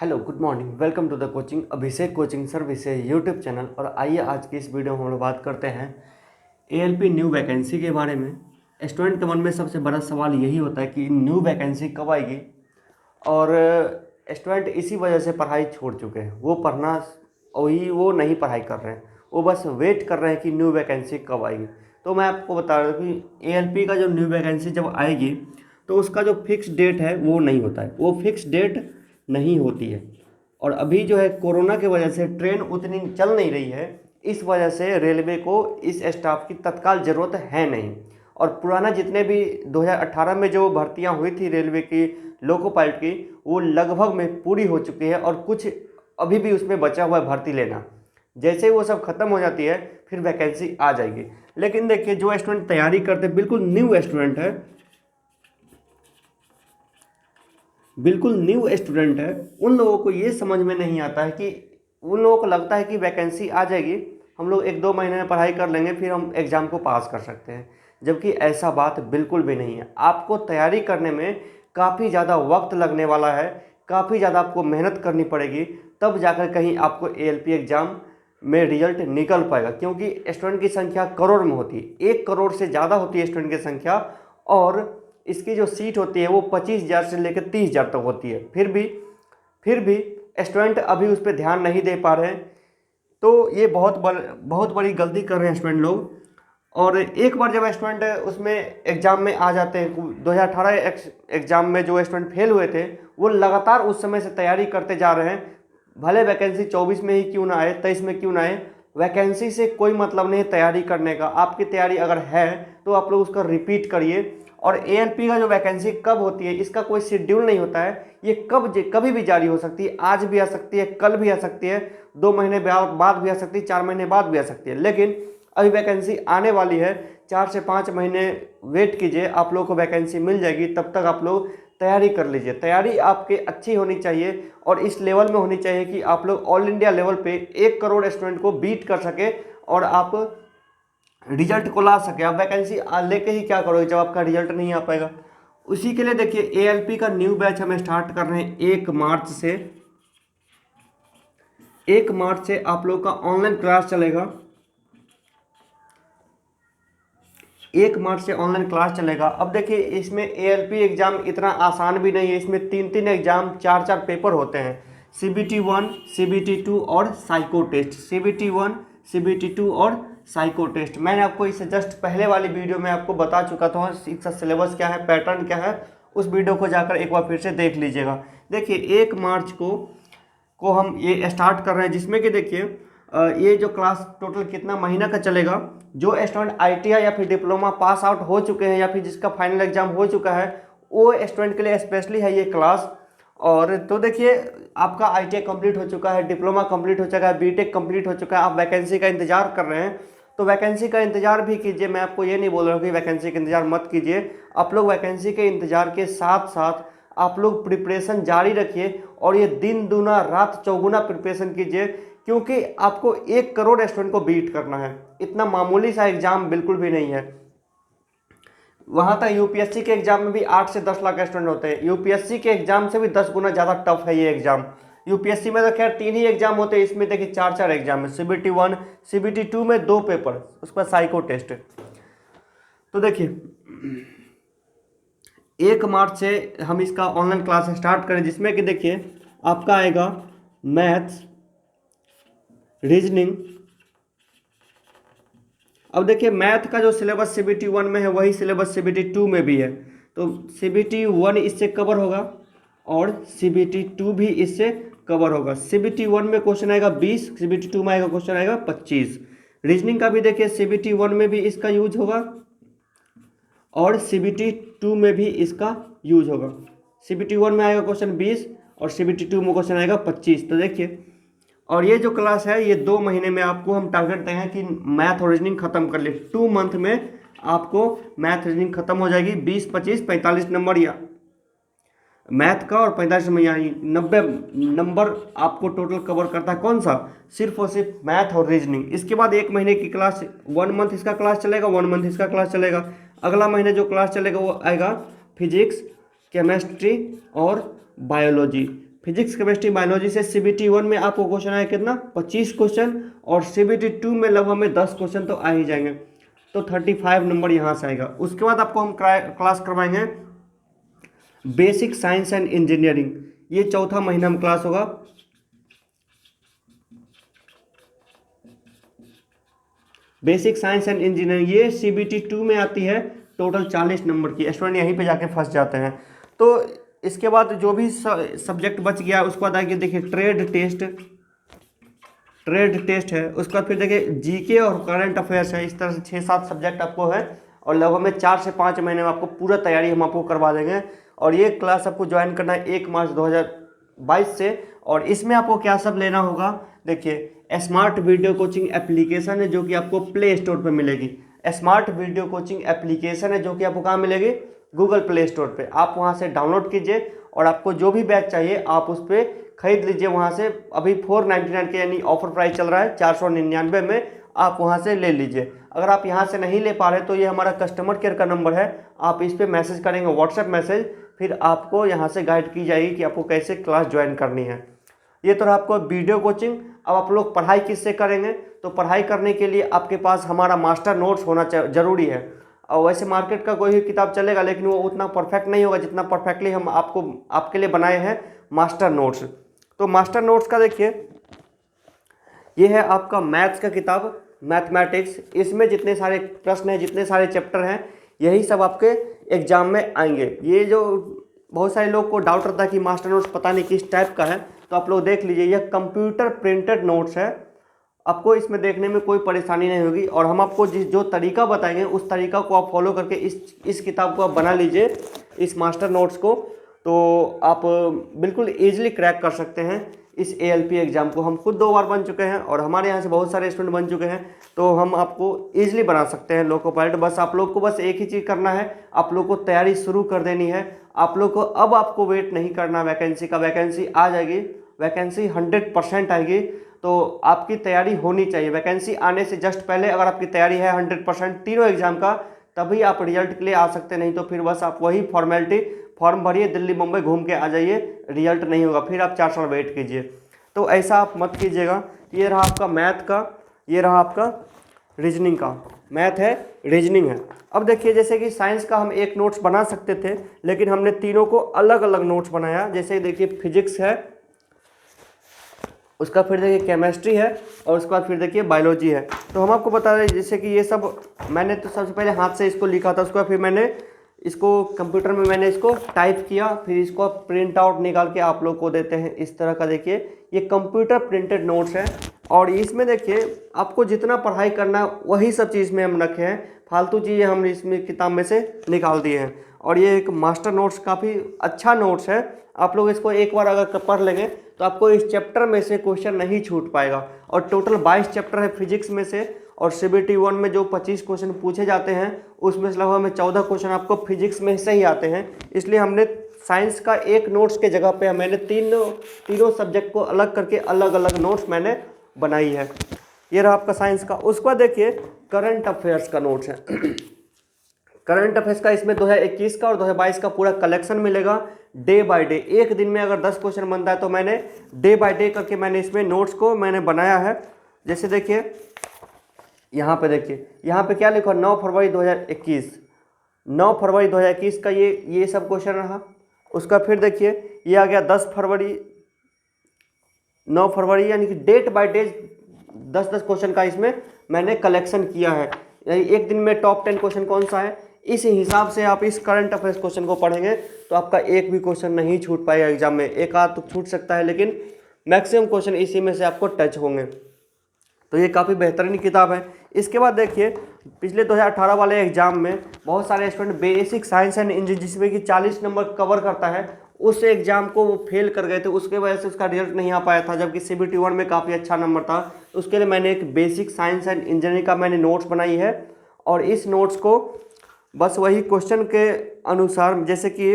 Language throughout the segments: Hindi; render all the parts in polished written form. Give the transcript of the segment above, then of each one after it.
Hello good morning, welcome to the coaching Abhishek coaching services YouTube channel. और आइए आज की इस वीडियो में हम लोग बात करते हैं एएलपी न्यू वैकेंसी के बारे में। स्टूडेंट के मन में सबसे बड़ा सवाल यही होता है कि न्यू वैकेंसी कब आएगी, और स्टूडेंट इसी वजह से पढ़ाई छोड़ चुके हैं। वो नहीं पढ़ाई कर रहे हैं, वो बस वेट कर रहे हैं कि न्यू वैकेंसी कब आएगी। तो मैं आपको बता रहा हूँ कि एएलपी का जो न्यू वैकेंसी जब आएगी तो उसका जो फिक्स डेट है वो नहीं होता है, वो फिक्स डेट नहीं होती है। और अभी जो है कोरोना की वजह से ट्रेन उतनी चल नहीं रही है, इस वजह से रेलवे को इस स्टाफ की तत्काल ज़रूरत है नहीं। और पुराना जितने भी 2018 में जो भर्तियां हुई थी रेलवे की लोको पायलट की, वो लगभग में पूरी हो चुकी है और कुछ अभी भी उसमें बचा हुआ है भर्ती लेना। जैसे ही वो सब खत्म हो जाती है फिर वैकेंसी आ जाएगी। लेकिन देखिए, जो स्टूडेंट तैयारी करते बिल्कुल न्यू स्टूडेंट है, उन लोगों को ये समझ में नहीं आता है कि उन लोगों को लगता है कि वैकेंसी आ जाएगी, हम लोग 1-2 महीने में पढ़ाई कर लेंगे, फिर हम एग्ज़ाम को पास कर सकते हैं। जबकि ऐसा बात बिल्कुल भी नहीं है। आपको तैयारी करने में काफ़ी ज़्यादा वक्त लगने वाला है, काफ़ी ज़्यादा आपको मेहनत करनी पड़ेगी, तब जाकर कहीं आपको एएलपी एग्ज़ाम में रिजल्ट निकल पाएगा। क्योंकि स्टूडेंट की संख्या करोड़ में होती है, 1 करोड़ से ज़्यादा होती है स्टूडेंट की संख्या, और इसकी जो सीट होती है वो 25,000 से लेकर 30,000 तक होती है। फिर भी स्टूडेंट अभी उस पर ध्यान नहीं दे पा रहे हैं। तो ये बहुत बड़ी गलती कर रहे हैं स्टूडेंट लोग। और एक बार जब स्टूडेंट उसमें एग्ज़ाम में आ जाते हैं, 2018 एग्ज़ाम में जो स्टूडेंट फेल हुए थे वो लगातार उस समय से तैयारी करते जा रहे हैं। भले वैकेंसी 24 में ही क्यों ना आए, 23 में क्यों ना आए, वैकेंसी से कोई मतलब नहीं है तैयारी करने का। आपकी तैयारी अगर है तो आप लोग उसका रिपीट करिए। और एएलपी का जो वैकेंसी कब होती है इसका कोई शेड्यूल नहीं होता है, ये कभी भी जारी हो सकती है। आज भी आ सकती है, कल भी आ सकती है, 2 महीने बाद भी आ सकती है, 4 महीने बाद भी आ सकती है। लेकिन अभी वैकेंसी आने वाली है, 4 से 5 महीने वेट कीजिए, आप लोगों को वैकेंसी मिल जाएगी। तब तक आप लोग तैयारी कर लीजिए। तैयारी आपकी अच्छी होनी चाहिए और इस लेवल में होनी चाहिए कि आप लोग ऑल इंडिया लेवल पे 1 करोड़ स्टूडेंट को बीट कर सके और आप रिजल्ट को ला सके। आप वैकेंसी लेके ही क्या करोगे जब आपका रिजल्ट नहीं आ पाएगा। उसी के लिए देखिए, एएलपी का न्यू बैच हमें स्टार्ट कर रहे हैं 1 मार्च से। 1 मार्च से आप लोग का ऑनलाइन क्लास चलेगा। 1 मार्च से ऑनलाइन क्लास चलेगा। अब देखिए, इसमें एएलपी एग्जाम इतना आसान भी नहीं है। इसमें 3-3 एग्जाम, 4-4 पेपर होते हैं। CBT 1, CBT 2 और साइको टेस्ट। CBT 1, CBT 2 और साइको टेस्ट। मैंने आपको इससे जस्ट पहले वाली वीडियो में आपको बता चुका था इसका सिलेबस क्या है, पैटर्न क्या है। उस वीडियो को जाकर एक बार फिर से देख लीजिएगा। देखिए, 1 मार्च को हम ये स्टार्ट कर रहे हैं, जिसमें कि देखिए ये जो क्लास टोटल कितना महीना का चलेगा। जो स्टूडेंट आईटीआई या फिर डिप्लोमा पास आउट हो चुके हैं या फिर जिसका फाइनल एग्जाम हो चुका है, वो स्टूडेंट के लिए स्पेशली है ये क्लास। और तो देखिए, आपका आईटीआई कंप्लीट हो चुका है, डिप्लोमा कंप्लीट हो चुका है, बीटेक कंप्लीट हो चुका है, आप वैकेंसी का इंतजार कर रहे हैं, तो वैकेंसी का इंतजार भी कीजिए। मैं आपको ये नहीं बोल रहा हूँ कि वैकेंसी का इंतजार मत कीजिए। आप लोग वैकेंसी के इंतजार के साथ साथ आप लोग प्रिपरेशन जारी रखिए और ये दिन दूना रात चौगुना प्रिपरेशन कीजिए। क्योंकि आपको 1 करोड़ स्टूडेंट को बीट करना है, इतना मामूली सा एग्जाम बिल्कुल भी नहीं है। वहाँ तक यूपीएससी के एग्जाम में भी 8 से 10 लाख स्टूडेंट होते हैं। यूपीएससी के एग्जाम से भी 10 गुना ज़्यादा टफ है ये एग्जाम। यूपीएससी में तो खैर 3 ही एग्जाम होते हैं, इसमें देखिए 4-4 एग्जाम है। CBT 1, CBT 2 में 2 पेपर, उसके बाद साइको टेस्ट। तो देखिए, 1 मार्च से हम इसका ऑनलाइन क्लास स्टार्ट करें, जिसमें कि देखिए आपका आएगा मैथ्स, रीजनिंग। अब देखिए, मैथ का जो सिलेबस CBT 1 में है वही सिलेबस CBT 2 में भी है। तो CBT 1 इससे कवर होगा और CBT 2 भी इससे कवर होगा। CBT 1 में क्वेश्चन आएगा 20, CBT 2 में आएगा क्वेश्चन आएगा 25। रीजनिंग का भी देखिए, CBT 1 में भी इसका यूज होगा और CBT 2 में भी इसका यूज होगा। CBT 1 में आएगा क्वेश्चन 20 और CBT 2 में क्वेश्चन आएगा 25। तो देखिए, और ये जो क्लास है ये 2 महीने में आपको हम टारगेट देंगे कि मैथ और रीजनिंग खत्म कर ले। 2 मंथ में आपको मैथ रीजनिंग खत्म हो जाएगी। 20, 25, 45 नंबर या मैथ का और 45 नंबर यानी 90 नंबर आपको टोटल कवर करता है। कौन सा? सिर्फ और सिर्फ मैथ और रीजनिंग। इसके बाद 1 महीने की क्लास, 1 मंथ इसका क्लास चलेगा, 1 मंथ इसका क्लास चलेगा। अगला महीने जो क्लास चलेगा वो आएगा फिजिक्स, केमिस्ट्री और बायोलॉजी। फिजिक्स केमिस्ट्री बायोलॉजी से CBT 1 में आपको क्वेश्चन आया कितना 25 क्वेश्चन, और CBT 2 में लगभग में 10 क्वेश्चन तो आ ही जाएंगे, तो 35 नंबर यहाँ से आएगा। उसके बाद आपको हम क्लास करवाएंगे बेसिक साइंस एंड इंजीनियरिंग, ये चौथा महीना में क्लास होगा। बेसिक साइंस एंड इंजीनियरिंग ये CBT 2 में आती है, टोटल 40 नंबर की। स्टूडेंट यहीं पे जाके फंस जाते हैं। तो इसके बाद जो भी सब्जेक्ट बच गया उसके बाद आगे देखिए ट्रेड टेस्ट है। उसके बाद फिर देखिए जीके और करंट अफेयर्स है। इस तरह से 6-7 सब्जेक्ट आपको है, और लगभग में 4 से 5 महीने में आपको पूरा तैयारी हम आपको करवा देंगे। और ये क्लास आपको ज्वाइन करना है 1 मार्च 2022 से। और इसमें आपको क्या सब लेना होगा, देखिए स्मार्ट वीडियो कोचिंग एप्लीकेशन है जो कि आपको प्ले स्टोर पर मिलेगी। स्मार्ट वीडियो कोचिंग एप्लीकेशन है जो कि आपको कहाँ मिलेगी, गूगल प्ले स्टोर पे। आप वहाँ से डाउनलोड कीजिए और आपको जो भी बैच चाहिए आप उस पर खरीद लीजिए वहाँ से। अभी 499 के यानी ऑफर प्राइस चल रहा है, 499 में आप वहाँ से ले लीजिए। अगर आप यहाँ से नहीं ले पा रहे तो ये हमारा कस्टमर केयर का नंबर है, आप इस पर मैसेज करेंगे व्हाट्सएप मैसेज, फिर आपको यहाँ से गाइड की जाएगी कि आपको कैसे क्लास ज्वाइन करनी है। ये तो रहा आपको वीडियो कोचिंग। अब आप लोग पढ़ाई किससे करेंगे, तो पढ़ाई करने के लिए आपके पास हमारा मास्टर नोट्स होना जरूरी है। और वैसे मार्केट का कोई भी किताब चलेगा लेकिन वो उतना परफेक्ट नहीं होगा जितना परफेक्टली हम आपके लिए बनाए हैं मास्टर नोट्स। तो मास्टर नोट्स का देखिए ये है आपका मैथ्स का किताब मैथमेटिक्स। इसमें जितने सारे प्रश्न हैं, जितने सारे चैप्टर हैं, यही सब आपके एग्जाम में आएंगे। ये जो बहुत सारे लोग को डाउट रहता है कि मास्टर नोट्स पता नहीं किस टाइप का है, तो आप लोग देख लीजिए, यह कंप्यूटर प्रिंटेड नोट्स है। आपको इसमें देखने में कोई परेशानी नहीं होगी, और हम आपको जो तरीका बताएंगे उस तरीका को आप फॉलो करके इस किताब को आप बना लीजिए, इस मास्टर नोट्स को, तो आप बिल्कुल ईजिली क्रैक कर सकते हैं इस ALP एग्ज़ाम को। हम खुद 2 बार बन चुके हैं और हमारे यहाँ से बहुत सारे स्टूडेंट बन चुके हैं, तो हम आपको ईजिली बना सकते हैं लोको पायलट। बस आप लोग को बस एक ही चीज़ करना है, आप लोग को तैयारी शुरू कर देनी है। आप लोग को अब आपको वेट नहीं करना वैकेंसी का, वैकेंसी आ जाएगी, वैकेंसी 100% आएगी, तो आपकी तैयारी होनी चाहिए। वैकेंसी आने से जस्ट पहले अगर आपकी तैयारी है 100% तीनों एग्जाम का, तभी आप रिजल्ट के लिए आ सकते, नहीं तो फिर बस आप वही फॉर्मेलिटी, फॉर्म भरिए, दिल्ली मुंबई घूम के आ जाइए, रिजल्ट नहीं होगा, फिर आप 4 साल वेट कीजिए। तो ऐसा आप मत कीजिएगा। ये रहा आपका मैथ का, ये रहा आपका रीजनिंग का। मैथ है, रीजनिंग है। अब देखिए जैसे कि साइंस का हम एक नोट्स बना सकते थे, लेकिन हमने तीनों को अलग अलग नोट्स बनाया। जैसे देखिए फिजिक्स है, उसका फिर देखिए केमिस्ट्री है, और उसके बाद फिर देखिए बायोलॉजी है। तो हम आपको बता रहे हैं जैसे कि ये सब मैंने तो सबसे पहले हाथ से इसको लिखा था, उसके बाद फिर मैंने इसको कंप्यूटर में मैंने इसको टाइप किया, फिर इसको प्रिंट आउट निकाल के आप लोग को देते हैं इस तरह का। देखिए ये कंप्यूटर प्रिंटेड नोट्स है, और इसमें देखिए आपको जितना पढ़ाई करना वही सब चीज़ में हम रखे हैं, फालतू चीज़ें हम इसमें किताब में से निकाल दिए हैं। और ये एक मास्टर नोट्स काफ़ी अच्छा नोट्स है, आप लोग इसको एक बार अगर पढ़ लेंगे तो आपको इस चैप्टर में से क्वेश्चन नहीं छूट पाएगा। और टोटल 22 चैप्टर है फिजिक्स में से, और CBT 1 में जो 25 क्वेश्चन पूछे जाते हैं उसमें से लगभग में 14 क्वेश्चन आपको फिजिक्स में से ही आते हैं। इसलिए हमने साइंस का एक नोट्स के जगह पे मैंने तीनों सब्जेक्ट को अलग करके अलग अलग नोट्स मैंने बनाई है। ये रहा आपका साइंस का। उसके बाद देखिए करंट अफेयर्स का नोट्स है। करंट अफेयर्स का इसमें 2021 का और 2022 का पूरा कलेक्शन मिलेगा डे बाय डे। एक दिन में अगर 10 क्वेश्चन बनता है तो मैंने डे बाय डे करके मैंने इसमें नोट्स को मैंने बनाया है। जैसे देखिए यहाँ पे देखिए, यहाँ पे क्या लिखा, 9 फरवरी 2021, 9 फरवरी 2021 का ये सब क्वेश्चन रहा। उसका फिर देखिए ये आ गया 10 फरवरी, 9 फरवरी, यानी कि डेट बाय डेट 10-10 क्वेश्चन का इसमें मैंने कलेक्शन किया है। यानी एक दिन में टॉप 10 क्वेश्चन कौन सा है, इस हिसाब से आप इस करंट अफेयर्स क्वेश्चन को पढ़ेंगे तो आपका एक भी क्वेश्चन नहीं छूट पाएगा एग्जाम में। एक आध तो छूट सकता है, लेकिन मैक्सिमम क्वेश्चन इसी में से आपको टच होंगे। तो ये काफ़ी बेहतरीन किताब है। इसके बाद देखिए पिछले 2018 वाले एग्जाम में बहुत सारे student basic science and engineering जिसमें कि 40 नंबर कवर करता है, उस एग्जाम को वो फेल कर गए थे, उसके वजह से उसका रिजल्ट नहीं आ पाया था, जबकि CBT 1 में काफ़ी अच्छा नंबर था। तो उसके लिए मैंने एक बेसिक साइंस एंड इंजीनियरिंग का मैंने नोट्स बनाई है, और इस नोट्स को बस वही क्वेश्चन के अनुसार, जैसे कि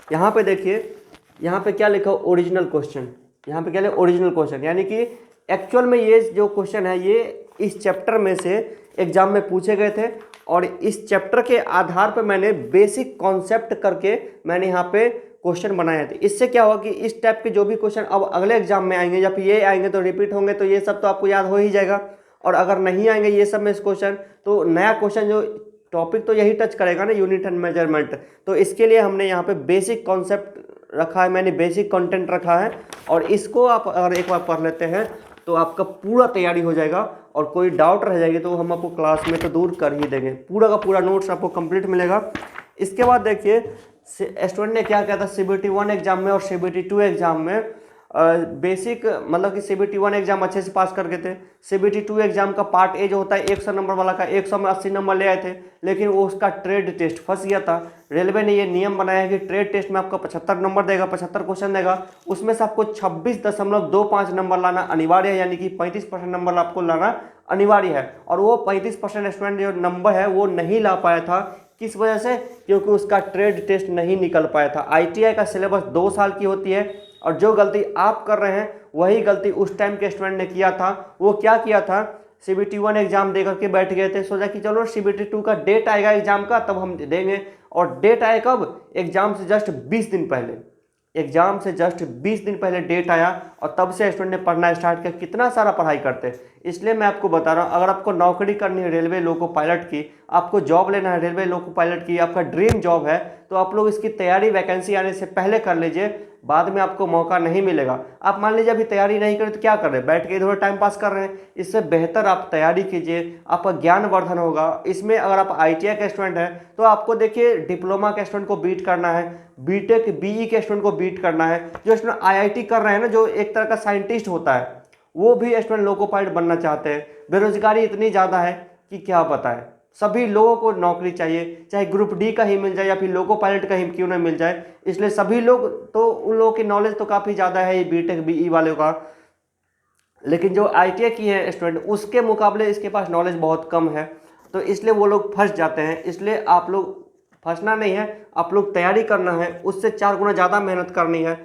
यहाँ पे देखिए, यहाँ पे क्या लिखा, ओरिजिनल क्वेश्चन। यहाँ पे क्या लिखा, ओरिजिनल क्वेश्चन, यानी कि एक्चुअल में ये जो क्वेश्चन है ये इस चैप्टर में से एग्जाम में पूछे गए थे, और इस चैप्टर के आधार पर मैंने बेसिक कॉन्सेप्ट करके मैंने यहाँ पे क्वेश्चन बनाए थे। इससे क्या होगा कि इस टाइप के जो भी क्वेश्चन अब अगले एग्जाम में आएंगे या फिर ये आएंगे तो रिपीट होंगे, तो ये सब तो आपको याद हो ही जाएगा। और अगर नहीं आएंगे ये सब में इस क्वेश्चन, तो नया क्वेश्चन जो टॉपिक तो यही टच करेगा ना, यूनिट एंड मेजरमेंट। तो इसके लिए हमने यहाँ पे बेसिक कॉन्सेप्ट रखा है, मैंने बेसिक कंटेंट रखा है, और इसको आप अगर एक बार पढ़ लेते हैं तो आपका पूरा तैयारी हो जाएगा। और कोई डाउट रह जाएगी तो हम आपको क्लास में तो दूर कर ही देंगे, पूरा का पूरा नोट्स आपको कंप्लीट मिलेगा। इसके बाद देखिए स्टूडेंट ने क्या किया था CBT 1 एग्जाम में और CBT 2 एग्जाम में, बेसिक मतलब कि CBT 1 एग्जाम अच्छे से पास कर गए थे। CBT 2 एग्जाम का पार्ट ए जो होता है 100 नंबर वाला का 100 में 80 नंबर ले आए थे, लेकिन वो उसका ट्रेड टेस्ट फंस गया था। रेलवे ने ये नियम बनाया है कि ट्रेड टेस्ट में आपको 75 नंबर देगा, 75 क्वेश्चन देगा, उसमें से आपको 26.25 नंबर लाना अनिवार्य है, यानी कि 35% नंबर आपको लाना अनिवार्य है। और वो 35% स्टूडेंट जो नंबर है वो नहीं ला पाया था, किस वजह से? क्योंकि उसका ट्रेड टेस्ट नहीं निकल पाया था। ITI का सिलेबस 2 साल की होती है, और जो गलती आप कर रहे हैं वही गलती उस टाइम के स्टूडेंट ने किया था। वो क्या किया था, CBT 1 एग्जाम दे करके बैठ गए थे, सोचा कि चलो CBT 2 का डेट आएगा एग्जाम का तब हम देंगे। और डेट आए कब? एग्जाम से जस्ट 20 दिन पहले, एग्जाम से जस्ट 20 दिन पहले डेट आया, और तब से स्टूडेंट ने पढ़ना स्टार्ट किया। कितना सारा पढ़ाई करते हैं। इसलिए मैं आपको बता रहा हूँ, अगर आपको नौकरी करनी है रेलवे लोको पायलट की, आपको जॉब लेना है रेलवे लोको पायलट की, आपका ड्रीम जॉब है, तो आप लोग इसकी तैयारी वैकेंसी आने से पहले कर लीजिए, बाद में आपको मौका नहीं मिलेगा। आप मान लीजिए अभी तैयारी नहीं करें तो क्या कर रहे हैं, बैठ के इधर टाइम पास कर रहे हैं। इससे बेहतर आप तैयारी कीजिए, आपका ज्ञानवर्धन होगा। इसमें अगर आप ITI के स्टूडेंट हैं तो आपको देखिए डिप्लोमा के स्टूडेंट को बीट करना है, BTech BE के स्टूडेंट को बीट करना है, जो स्टूडेंट IIT कर रहे हैं ना, जो एक तरह का साइंटिस्ट होता है, वो भी स्टूडेंट लोको पायलट बनना चाहते हैं। बेरोजगारी इतनी ज़्यादा है कि क्या बताएं, सभी लोगों को नौकरी चाहिए, चाहे ग्रुप D का ही मिल जाए या फिर लोको पायलट का ही क्यों ना मिल जाए। इसलिए सभी लोग तो, उन लोगों की नॉलेज तो काफ़ी ज़्यादा है ये BTech BE वालों का, लेकिन जो ITI की है स्टूडेंट उसके मुकाबले इसके पास नॉलेज बहुत कम है, तो इसलिए वो लोग फंस जाते हैं। इसलिए आप लोग फंसना नहीं है, आप लोग तैयारी करना है, उससे 4 गुना ज़्यादा मेहनत करनी है।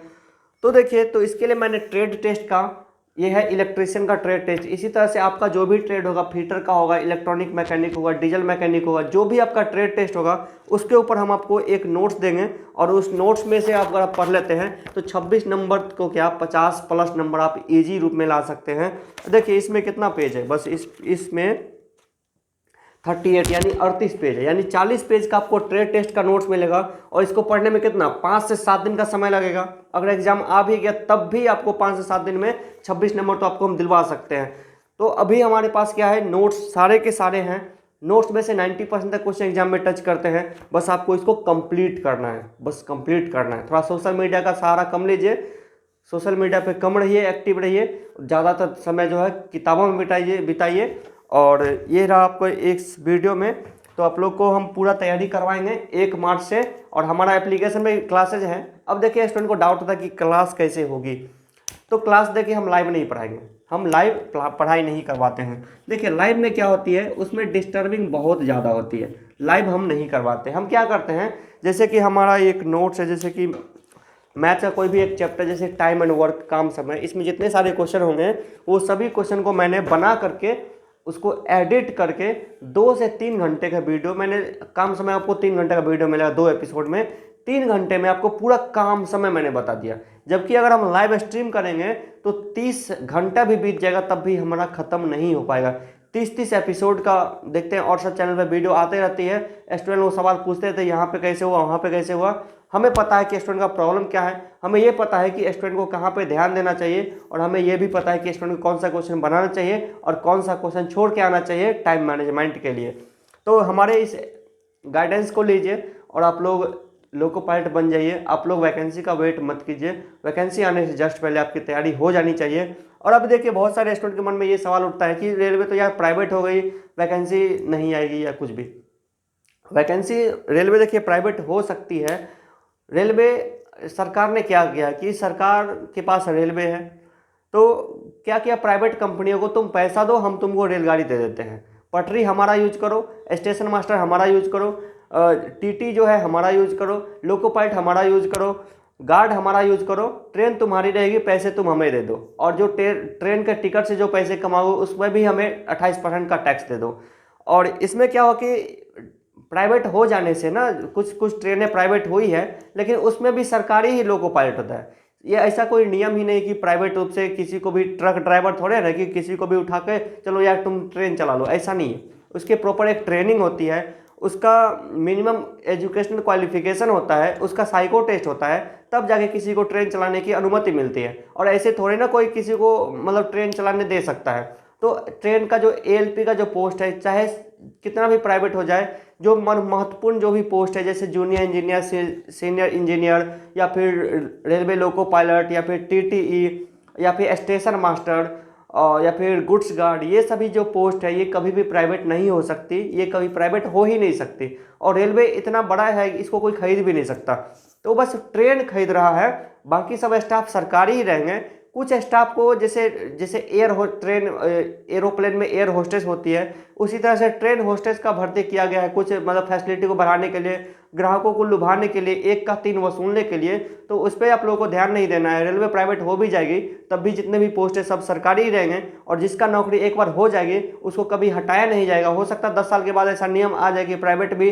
तो देखिए, तो इसके लिए मैंने ट्रेड टेस्ट का, ये है इलेक्ट्रीशियन का ट्रेड टेस्ट। इसी तरह से आपका जो भी ट्रेड होगा, फिटर का होगा, इलेक्ट्रॉनिक मैकेनिक होगा, डीजल मैकेनिक होगा, जो भी आपका ट्रेड टेस्ट होगा उसके ऊपर हम आपको एक नोट्स देंगे, और उस नोट्स में से आप अगर आप पढ़ लेते हैं तो 26 नंबर को क्या 50+ नंबर आप इजी रूप में ला सकते हैं। देखिए इसमें कितना पेज है, बस इसमें 38 यानी 38 पेज है, यानी 40 पेज का आपको ट्रेड टेस्ट का नोट्स मिलेगा। और इसको पढ़ने में कितना 5 से 7 दिन का समय लगेगा। अगर एग्जाम आ भी गया तब भी आपको 5 से 7 दिन में 26 नंबर तो आपको हम दिलवा सकते हैं। तो अभी हमारे पास क्या है, नोट्स सारे के सारे हैं। नोट्स में से 90% तक क्वेश्चन एग्जाम में टच करते हैं, बस आपको इसको कंप्लीट करना है, बस कंप्लीट करना है। थोड़ा सोशल मीडिया का सहारा कम लीजिए, सोशल मीडिया पे कम रहिए, एक्टिव रहिए, ज़्यादातर समय जो है किताबों में बिताइए। और ये रहा आपको इस वीडियो में। तो आप लोग को हम पूरा तैयारी करवाएंगे 1 मार्च से, और हमारा एप्लीकेशन में क्लासेज हैं। अब देखिए स्टूडेंट को डाउट होता है कि क्लास कैसे होगी, तो क्लास देखिए हम लाइव नहीं पढ़ाएंगे, हम लाइव पढ़ाई नहीं करवाते हैं। देखिए लाइव में क्या होती है, उसमें डिस्टर्बिंग बहुत ज़्यादा होती है, लाइव हम नहीं करवाते। हम क्या करते हैं, जैसे कि हमारा एक नोट्स है, जैसे कि मैथ का कोई भी एक चैप्टर, जैसे टाइम एंड वर्क, काम समय, इसमें जितने सारे क्वेश्चन होंगे वो सभी क्वेश्चन को मैंने बना करके उसको एडिट करके 2 से 3 घंटे का वीडियो, मैंने काम समय आपको 3 घंटे का वीडियो मिलेगा 2 एपिसोड में, 3 घंटे में आपको पूरा काम समय मैंने बता दिया। जबकि अगर हम लाइव स्ट्रीम करेंगे तो 30 घंटा भी बीत जाएगा तब भी हमारा ख़त्म नहीं हो पाएगा। 30 एपिसोड का देखते हैं, और सब चैनल पे वीडियो आते रहती है। स्टूडेंट वो सवाल पूछते थे यहाँ पे कैसे हुआ, वहाँ पे कैसे हुआ। हमें पता है कि स्टूडेंट का प्रॉब्लम क्या है, हमें ये पता है कि स्टूडेंट को कहाँ पे ध्यान देना चाहिए, और हमें ये भी पता है कि स्टूडेंट को कौन सा क्वेश्चन बनाना चाहिए और कौन सा क्वेश्चन छोड़ के आना चाहिए टाइम मैनेजमेंट के लिए। तो हमारे इस गाइडेंस को लीजिए और आप लोग लोको पायलट बन जाइए। आप लोग वैकेंसी का वेट मत कीजिए, वैकेंसी आने से जस्ट पहले आपकी तैयारी हो जानी चाहिए। और अब देखिए बहुत सारे स्टूडेंट के मन में ये सवाल उठता है कि रेलवे तो यार प्राइवेट हो गई, वैकेंसी नहीं आएगी या कुछ भी। वैकेंसी रेलवे देखिए प्राइवेट हो सकती है। रेलवे सरकार ने क्या किया कि सरकार के पास रेलवे है, तो क्या किया, प्राइवेट कंपनियों को तुम पैसा दो, हम तुमको रेलगाड़ी दे देते हैं, पटरी हमारा यूज करो, स्टेशन मास्टर हमारा यूज करो, टीटी जो है हमारा यूज करो, लोको पायलट हमारा यूज करो, गार्ड हमारा यूज करो, ट्रेन तुम्हारी रहेगी, पैसे तुम हमें दे दो, और जो ट्रेन के टिकट से जो पैसे कमाओ उसमें भी हमें 28% का टैक्स दे दो। और इसमें क्या हो कि प्राइवेट हो जाने से ना, कुछ कुछ ट्रेनें प्राइवेट हुई है, लेकिन उसमें भी सरकारी ही लोको पायलट होता है। ये ऐसा कोई नियम ही नहीं कि प्राइवेट रूप से किसी को भी, ट्रक ड्राइवर थोड़े है ना कि किसी को भी उठा के चलो यार तुम ट्रेन चला लो, ऐसा नहीं है। उसके प्रॉपर एक ट्रेनिंग होती है, उसका मिनिमम एजुकेशनल क्वालिफिकेशन होता है, उसका साइको टेस्ट होता है, तब जाके किसी को ट्रेन चलाने की अनुमति मिलती है। और ऐसे थोड़े ना कोई किसी को मतलब ट्रेन चलाने दे सकता है। तो ट्रेन का जो एएलपी का जो पोस्ट है, चाहे कितना भी प्राइवेट हो जाए, जो महत्वपूर्ण जो भी पोस्ट है, जैसे जूनियर इंजीनियर, सीनियर इंजीनियर, या फिर रेलवे लोको पायलट, या फिर टीटीई, या फिर स्टेशन मास्टर, या फिर गुड्स गार्ड, ये सभी जो पोस्ट है ये कभी भी प्राइवेट नहीं हो सकती, ये कभी प्राइवेट हो ही नहीं सकती। और रेलवे इतना बड़ा है, इसको कोई खरीद भी नहीं सकता। तो बस ट्रेन खरीद रहा है, बाकी सब स्टाफ सरकारी ही रहेंगे। कुछ स्टाफ को जैसे जैसे ट्रेन एरोप्लेन में एयर होस्टेस होती है, उसी तरह से ट्रेन होस्टेस का भर्ती किया गया है, कुछ मतलब फैसिलिटी को बढ़ाने के लिए, ग्राहकों को लुभाने के लिए, एक का 3 वसूलने के लिए। तो उस पर आप लोगों को ध्यान नहीं देना है। रेलवे प्राइवेट हो भी जाएगी तब भी जितने भी पोस्ट है सब सरकारी ही रहेंगे, और जिसका नौकरी एक बार हो जाएगी उसको कभी हटाया नहीं जाएगा। हो सकता है 10 साल के बाद ऐसा नियम आ जाए कि प्राइवेट भी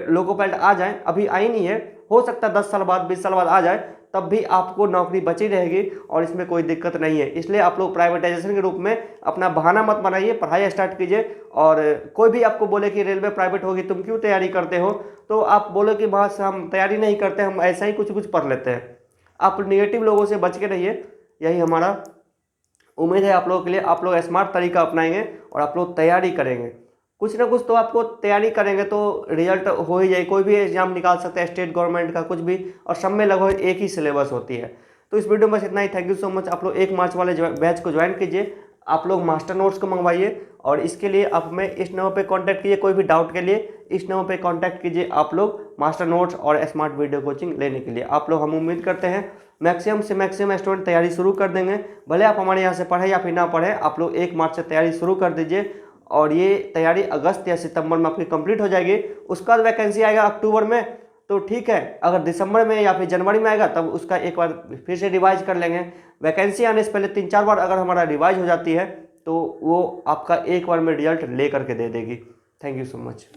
लोको पायलट आ जाए, अभी आई नहीं है, हो सकता है 10 साल बाद 20 साल बाद आ जाए, तब भी आपको नौकरी बची रहेगी और इसमें कोई दिक्कत नहीं है। इसलिए आप लोग प्राइवेटाइजेशन के रूप में अपना बहाना मत बनाइए, पढ़ाई स्टार्ट कीजिए। और कोई भी आपको बोले कि रेलवे प्राइवेट होगी तुम क्यों तैयारी करते हो, तो आप बोलो कि बस हम तैयारी नहीं करते, हम ऐसा ही कुछ कुछ पढ़ लेते हैं। आप निगेटिव लोगों से बच के रहिए, यही हमारा उम्मीद है आप लोगों के लिए। आप लोग स्मार्ट तरीका अपनाएंगे और आप लोग तैयारी करेंगे, कुछ ना कुछ तो आपको तैयारी करेंगे तो रिजल्ट हो ही जाए। कोई भी एग्जाम निकाल सकते हैं, स्टेट गवर्नमेंट का कुछ भी, और सब में लगभग एक ही सिलेबस होती है। तो इस वीडियो में बस इतना ही। Thank you so much. आप लोग 1 मार्च वाले बैच को ज्वाइन कीजिए, आप लोग मास्टर नोट्स को मंगवाइए, और इसके लिए आप में इस नंबर पे कांटेक्ट कीजिए। कोई भी डाउट के लिए इस नंबर पे कांटेक्ट कीजिए आप लोग मास्टर नोट्स और स्मार्ट वीडियो कोचिंग लेने के लिए। आप लोग, हम उम्मीद करते हैं मैक्सिमम से मैक्सिमम स्टूडेंट तैयारी शुरू कर देंगे। भले आप हमारे यहाँ से पढ़े या फिर ना पढ़े, आप लोग 1 मार्च से तैयारी शुरू कर दीजिए, और ये तैयारी अगस्त या सितंबर में आपकी कंप्लीट हो जाएगी। उसका वैकेंसी आएगा अक्टूबर में, तो ठीक है। अगर दिसंबर में या फिर जनवरी में आएगा तब उसका एक बार फिर से रिवाइज कर लेंगे। वैकेंसी आने से पहले 3-4 बार अगर हमारा रिवाइज हो जाती है तो वो आपका एक बार में रिजल्ट ले करके दे देगी। Thank you so much.